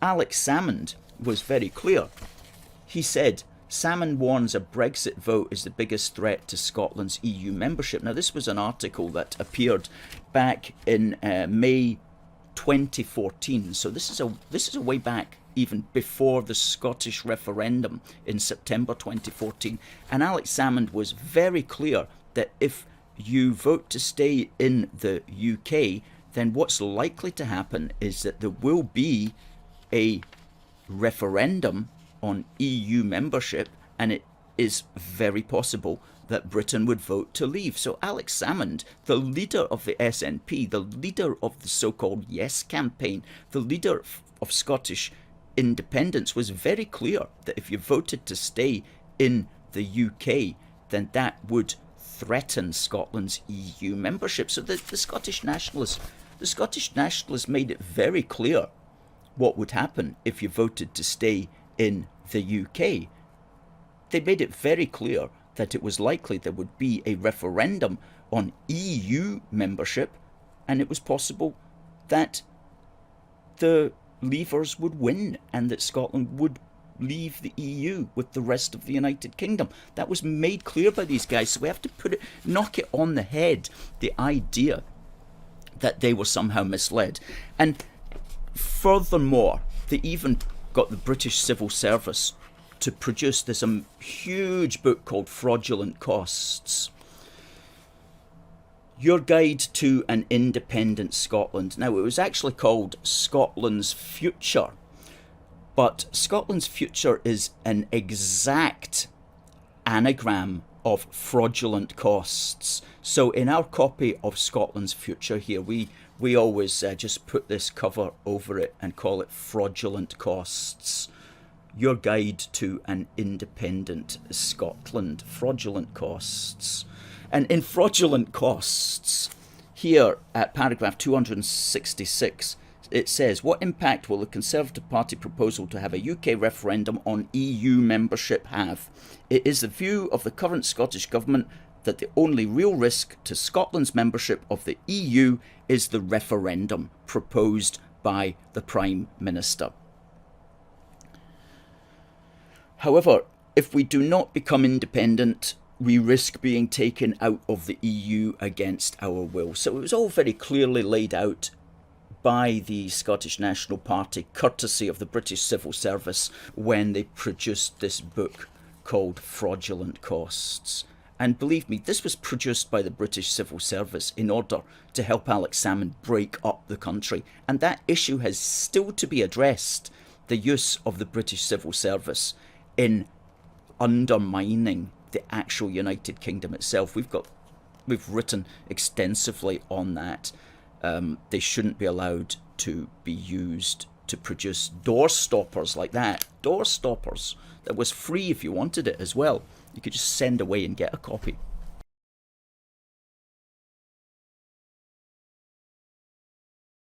Alex Salmond was very clear. He said, Salmond warns a Brexit vote is the biggest threat to Scotland's EU membership. Now, this was an article that appeared back in May 2014. So this is a way back even before the Scottish referendum in September 2014. And Alex Salmond was very clear that if you vote to stay in the UK, then what's likely to happen is that there will be a referendum on EU membership, and it is very possible that Britain would vote to leave. So Alex Salmond, the leader of the SNP, the leader of the so-called Yes campaign, the leader of Scottish independence, was very clear that if you voted to stay in the UK, then that would threaten Scotland's EU membership. So the Scottish nationalists made it very clear what would happen if you voted to stay in the UK. They made it very clear that it was likely there would be a referendum on EU membership, and it was possible that the Leavers would win and that Scotland would leave the EU with the rest of the United Kingdom. That was made clear by these guys, so we have to knock it on the head, the idea that they were somehow misled. And furthermore, they even got the British Civil Service to produce this huge book called Fraudulent Costs. Your Guide to an Independent Scotland. Now, it was actually called Scotland's Future, but Scotland's Future is an exact anagram of fraudulent costs. So in our copy of Scotland's Future here, we always just put this cover over it and call it Fraudulent Costs. Your Guide to an Independent Scotland. Fraudulent Costs. And in Fraudulent Costs, here at paragraph 266, it says, what impact will the Conservative Party proposal to have a UK referendum on EU membership have? It is the view of the current Scottish Government that the only real risk to Scotland's membership of the EU is the referendum proposed by the Prime Minister. However, if we do not become independent, we risk being taken out of the EU against our will. So it was all very clearly laid out by the Scottish National Party, courtesy of the British Civil Service, when they produced this book called Fraudulent Costs. And believe me, this was produced by the British Civil Service in order to help Alex Salmond break up the country. And that issue has still to be addressed, the use of the British Civil Service in undermining the actual United Kingdom itself. We've written extensively on that. They shouldn't be allowed to be used to produce door stoppers like that. Door stoppers that was free if you wanted it as well. You could just send away and get a copy.